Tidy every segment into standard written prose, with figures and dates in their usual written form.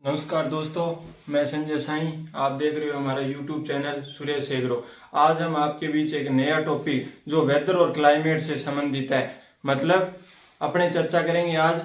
नमस्कार दोस्तों, मैं संजय साई। आप देख रहे हो हमारा यूट्यूब चैनल सुरेश एग्रो। आज हम आपके बीच एक नया टॉपिक जो वेदर और क्लाइमेट से संबंधित है, मतलब अपने चर्चा करेंगे आज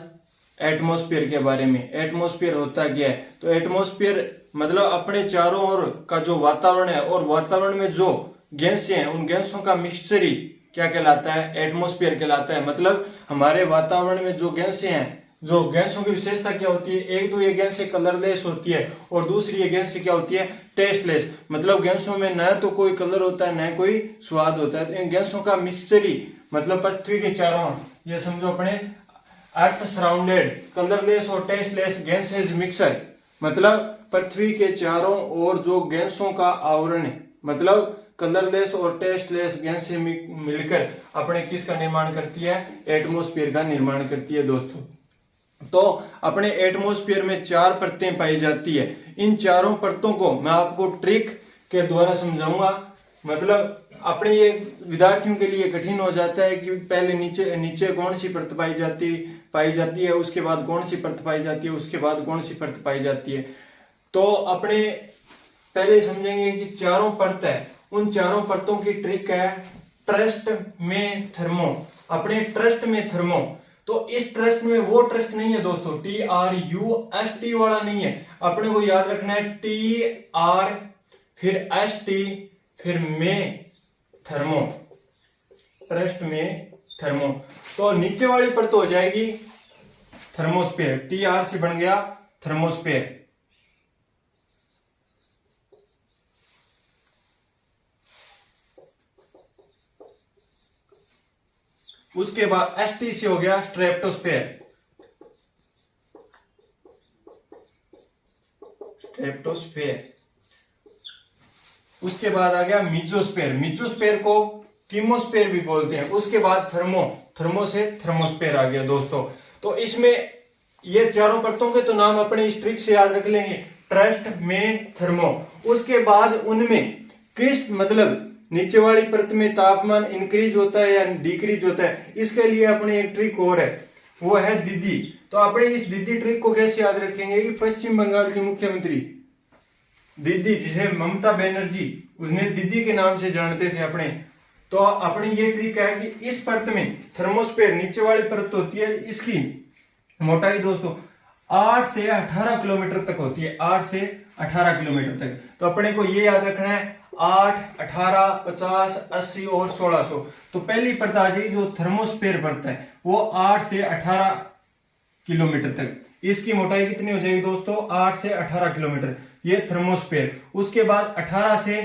एटमॉस्फेयर के बारे में। एटमॉस्फेयर होता क्या है? तो एटमॉस्फेयर मतलब अपने चारों ओर का जो वातावरण है और वातावरण में जो गैसें हैं उन गैसों का मिक्सचर ही क्या कहलाता है? एटमॉस्फेयर कहलाता है। मतलब हमारे वातावरण में जो गैसें हैं, जो गैसों की विशेषता क्या होती है? एक तो ये गैसें कलरलेस होती है और दूसरी ये गैसें क्या होती है? टेस्टलेस। मतलब गैसों में न तो कोई कलर होता है न कोई स्वाद होता है। तो इन गैसों का मिक्सचर ही मतलब पृथ्वी के चारों ये समझो अपने अर्थ सराउंडेड कलरलेस और टेस्टलेस गैसेज मिक्सर, मतलब पृथ्वी के चारों ओर जो गैसों का आवरण है, मतलब कलरलेस और टेस्टलेस गैस से मिलकर अपने किसका निर्माण करती है? एटमॉस्फेयर का निर्माण करती है दोस्तों। तो अपने एटमॉस्फेयर में चार परतें पाई जाती है। इन चारों परतों को मैं आपको ट्रिक के द्वारा समझाऊंगा। मतलब अपने ये विद्यार्थियों के लिए कठिन हो जाता है कि पहले नीचे कौन सी परत पाई जाती है, उसके बाद कौन सी परत पाई जाती है, उसके बाद कौन सी परत पाई जाती है। तो अपने पहले समझेंगे कि चारों परत है, उन चारों परतों की ट्रिक है ट्रस्ट में थर्मो। अपने ट्रस्ट में थर्मो, तो इस ट्रस्ट में वो ट्रस्ट नहीं है दोस्तों, TRUST वाला नहीं है। अपने को याद रखना है TR फिर ST फिर में थर्मो, ट्रस्ट में थर्मो। तो नीचे वाली परत हो जाएगी थर्मोस्फेयर। TR से बन गया थर्मोस्फेयर। उसके बाद ST से हो गया स्ट्रेप्टोस्फेयर। उसके बाद आ गया मीजोस्फेयर। मीजोस्फेयर को कीमोस्फेयर भी बोलते हैं। उसके बाद थर्मो से थर्मोस्फेयर आ गया दोस्तों। तो इसमें ये चारों परतों के तो नाम अपने इस ट्रिक से याद रख लेंगे, ट्रस्ट में थर्मो। उसके बाद उनमें किस मतलब नीचे वाली परत में तापमान इंक्रीज होता है या डिक्रीज होता है, इसके लिए अपने एक ट्रिक और है, वो है दीदी। तो अपने इस दीदी ट्रिक को कैसे याद रखेंगे कि पश्चिम बंगाल की मुख्यमंत्री दीदी, जिसे ममता बनर्जी उसने दीदी के नाम से जानते थे अपने। तो अपनी ये ट्रिक है कि इस परत में थर्मोस्फेयर नीचे वाली परत होती है, इसकी मोटाई दोस्तों 8 से 18 किलोमीटर तक होती है। 8 से 18 किलोमीटर तक। तो अपने को ये याद रखना है 8, 18, 50, 80 और 1600। तो पहली परत आ जाएगी जो थर्मोस्फेयर परत है, वो 8 से 18 किलोमीटर तक। इसकी मोटाई कितनी हो जाएगी दोस्तों? 8 से 18 किलोमीटर, ये थर्मोस्फेयर। उसके बाद 18 से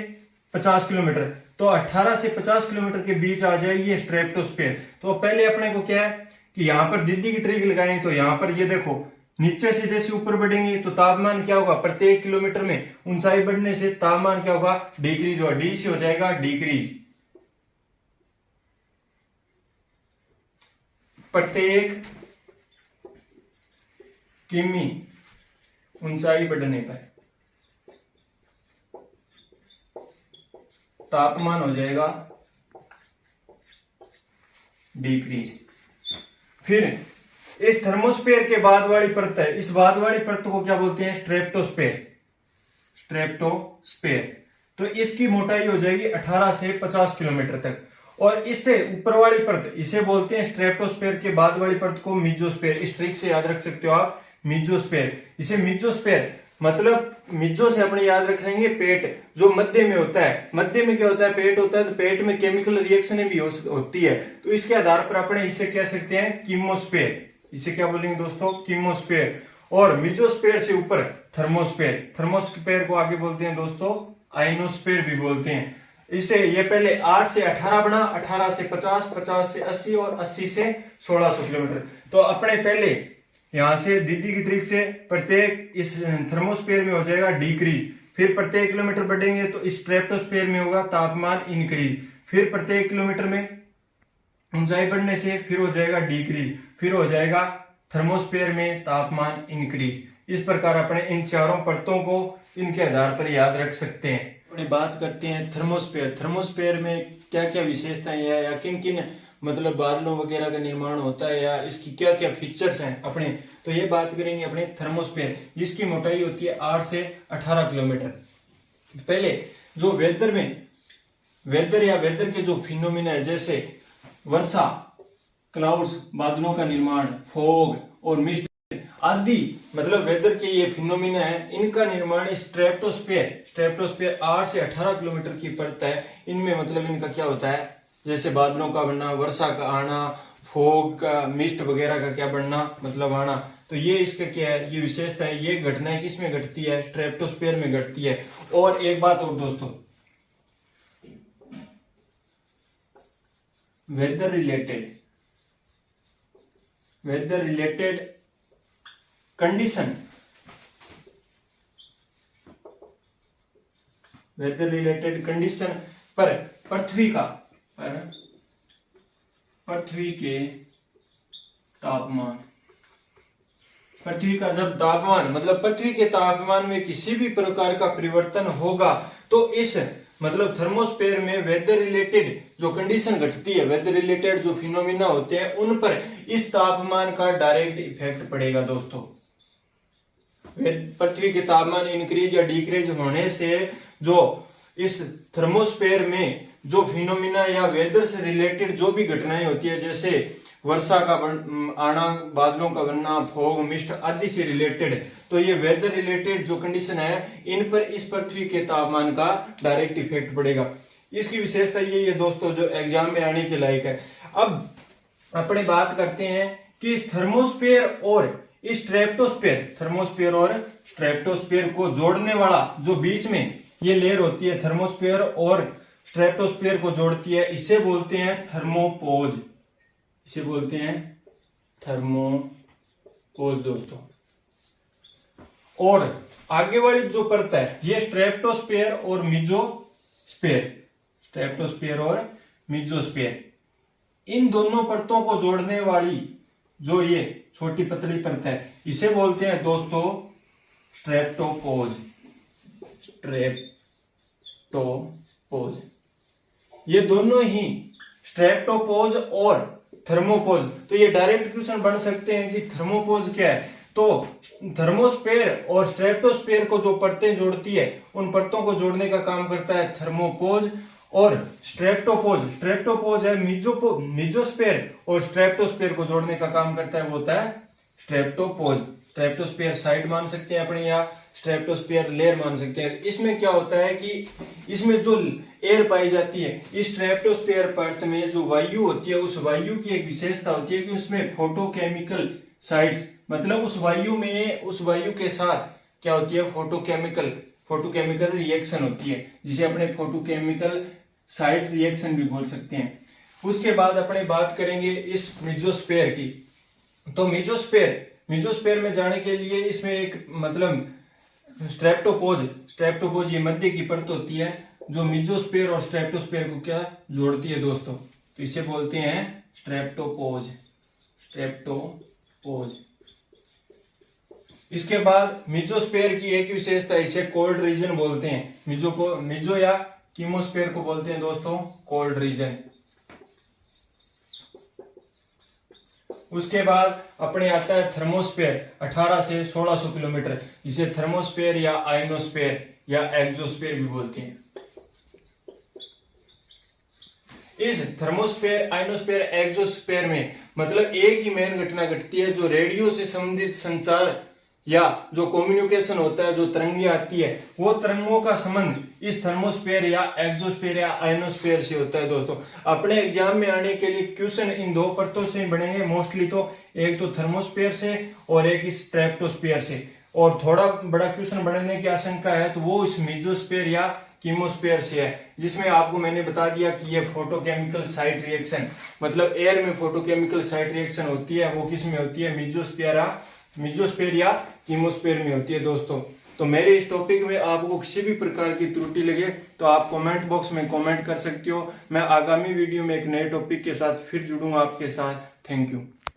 50 किलोमीटर, तो 18 से 50 किलोमीटर के बीच आ जाएगी ये स्ट्रेप्टोस्फेयर। तो पहले अपने को क्या है कि यहां पर दीदी की ट्रिक लगाएंगे। तो यहां पर ये देखो, नीचे से जैसे ऊपर बढ़ेंगे तो तापमान क्या होगा? प्रत्येक किलोमीटर में ऊंचाई बढ़ने से तापमान क्या होगा? डिक्रीज होगा। डी से हो जाएगा डिक्रीज। प्रत्येक किमी ऊंचाई बढ़ने पर तापमान हो जाएगा डिक्रीज। फिर इस थर्मोस्फेयर के बाद वाली परत है, इस बाद वाली परत को क्या बोलते हैं? स्ट्रेप्टोस्फेयर। तो इसकी मोटाई हो जाएगी 18 से 50 किलोमीटर तक। और इससे ऊपर वाली परत इसे बोलते हैं स्ट्रेप्टोस्फेयर के बाद वाली परत को मीजोस्फेयर। इस ट्रिक से याद रख सकते हो आप, मीजोस्फेयर। इसे मीजोस्फेयर मतलब मिजो से अपने याद रख लेंगे पेट, जो मध्य में होता है। मध्य में क्या होता है? पेट होता है। तो पेट में केमिकल रिएक्शन भी होती है। तो इसके आधार पर अपने इसे कह सकते हैं कीमोस्फेयर। इसे क्या बोलेंगे दोस्तों? कीमोस्फेयर। और मिजोस्फेयर से ऊपर थर्मोस्फेयर। थर्मोस्फेयर को आगे बोलते हैं दोस्तों आइनोस्फेयर भी बोलते हैं। इसे ये पहले 8 से 18 बना, 18 से 50, 50 से 80 और 80 से 1600 किलोमीटर। तो अपने पहले यहां से दीदी की ट्रिक से प्रत्येक इस थर्मोस्फेयर में हो जाएगा डिक्रीज। फिर प्रत्येक किलोमीटर बढ़ेंगे तो इस स्ट्रेप्टोस्फेयर में होगा तापमान इंक्रीज। फिर प्रत्येक किलोमीटर में ऊंचाई बढ़ने से फिर हो जाएगा डिक्रीज, फिर हो जाएगा थर्मोस्फेयर में तापमान इंक्रीज। इस प्रकार अपने इन चारों परतों को इनके आधार पर याद रख सकते हैं। अपनी बात करते हैं थर्मोस्फेयर। थर्मोस्फेयर में क्या क्या विशेषताएं हैं या किन किन मतलब बादलों वगैरह का निर्माण होता है, या इसकी क्या क्या फीचर्स हैं अपने, तो ये बात करेंगे अपने थर्मोस्फेयर, जिसकी मोटाई होती है 8 से 18 किलोमीटर। पहले जो वेदर या वेदर के जो फिनोमिना है, जैसे वर्षा, क्लाउड्स, बादलों का निर्माण, फॉग और मिस्ट आदि, मतलब वेदर के ये फिनोमिना है, इनका निर्माण स्ट्रेटोस्फेयर 8 से 18 किलोमीटर की परत है, इनमें मतलब इनका क्या होता है, जैसे बादलों का बनना, वर्षा का आना, फॉग का, मिस्ट वगैरह का क्या बनना, मतलब आना, तो ये इसका क्या है, ये विशेषता है। ये घटनाएं किस में घटती है, स्ट्रेटोस्फेयर में घटती है। और एक बात और दोस्तों, वेदर रिलेटेड कंडीशन, पर पृथ्वी के तापमान, जब तापमान, मतलब पृथ्वी के तापमान में किसी भी प्रकार का परिवर्तन होगा, तो इस मतलब थर्मोस्फेयर में वेदर रिलेटेड जो कंडीशन घटती है, वेदर रिलेटेड जो फिनोमिना होते हैं, उन पर इस तापमान का डायरेक्ट इफेक्ट पड़ेगा दोस्तों। पृथ्वी के तापमान इंक्रीज या डिक्रीज होने से जो इस थर्मोस्फेयर में जो फिनोमिना या वेदर से रिलेटेड जो भी घटनाएं होती है, जैसे वर्षा का आना, बादलों का बनना, फॉग, मिस्ट आदि से रिलेटेड, तो ये वेदर रिलेटेड जो कंडीशन है, इन पर इस पृथ्वी के तापमान का डायरेक्ट इफेक्ट पड़ेगा। इसकी विशेषता यही है दोस्तों, जो एग्जाम में आने के लायक है। अब अपने बात करते हैं कि इस थर्मोस्फेयर और स्ट्रेटोस्फेयर को जोड़ने वाला जो बीच में ये लेयर होती है, थर्मोस्फेयर और स्ट्रेटोस्फेयर को जोड़ती है, इसे बोलते हैं थर्मोपोज दोस्तों। और आगे वाली जो परत है, ये स्ट्रेटोस्फेयर और मिजोस्फेयर, इन दोनों परतों को जोड़ने वाली जो ये छोटी पतली परत है, इसे बोलते हैं दोस्तों स्ट्रेटोपोज। ये दोनों ही स्ट्रेटोपोज और थर्मोपोज, तो ये डायरेक्ट क्वेश्चन बन सकते हैं कि थर्मोपोज क्या है। तो थर्मोस्फेयर और स्ट्रेटोस्फेयर को जो परतें जोड़ती है, उन परतों को जोड़ने का काम करता है थर्मोपोज। और स्ट्रेटोपोज है मिजोस्फेयर, और स्ट्रेटोस्फेयर को जोड़ने का काम करता है, वो होता है स्ट्रेटोपोज। स्ट्रेटोस्फेयर साइड मान सकते हैं अपने, या स्ट्रेटोस्फेयर लेयर मान सकते हैं। इसमें क्या होता है कि इसमें जो एयर पाई जाती है, इस स्ट्रेटोस्फेयर परत में जो वायु होती है, उस वायु की एक विशेषता होती है कि उसमें फोटोकेमिकल साइट्स, मतलब उस वायु के साथ क्या होती है, फोटोकेमिकल रिएक्शन होती है, जिसे अपने फोटोकेमिकल साइट रिएक्शन भी बोल सकते हैं। उसके बाद अपने बात करेंगे इस मिजोस्फेयर की। तो मिजोस्फेयर में जाने के लिए इसमें एक मतलब स्ट्रेटोपोज ये मध्य की परत होती है, जो मिजोस्फेयर और स्ट्रेटोस्फेयर को क्या जोड़ती है दोस्तों, तो इसे बोलते हैं स्ट्रेटोपोज। इसके बाद मिजोस्फेयर की एक विशेषता, इसे कोल्ड रीजन बोलते हैं। मिजो या कीमोस्फेयर को बोलते हैं दोस्तों कोल्ड रीजन। उसके बाद अपने आता है थर्मोस्फेयर 18 से 1600 किलोमीटर, जिसे थर्मोस्फेयर या आयनोस्फेयर या एक्सोस्फेयर भी बोलते हैं। इस थर्मोस्फेयर, आयनोस्फेयर, एक्सोस्फेयर में मतलब एक ही मेन घटना घटती है, जो रेडियो से संबंधित संचार या जो कम्युनिकेशन होता है, जो तरंगे आती है, वो तरंगों का संबंध इस थर्मोस्फेयर या एक्सोस्फेयर या आयनोस्फेयर से होता है दोस्तों। अपने एग्जाम में आने के लिए क्वेश्चन इन दो परतों से बनेंगे मोस्टली, तो एक तो थर्मोस्फेयर से और एक इस स्ट्रेटोस्फेयर से, और थोड़ा बड़ा क्वेश्चन बनने की आशंका है तो वो इस मिजोस्फेयर या कीमोस्फेयर से है, जिसमें आपको मैंने बता दिया कि ये फोटोकेमिकल साइट रिएक्शन, मतलब एयर में फोटोकेमिकल साइट रिएक्शन होती है, वो किस में होती है, मिजोस्फेयर या कीमोस्फेयर में होती है दोस्तों। तो मेरे इस टॉपिक में आपको किसी भी प्रकार की त्रुटि लगे तो आप कमेंट बॉक्स में कमेंट कर सकते हो। मैं आगामी वीडियो में एक नए टॉपिक के साथ फिर जुड़ूंगा आपके साथ। Thank you.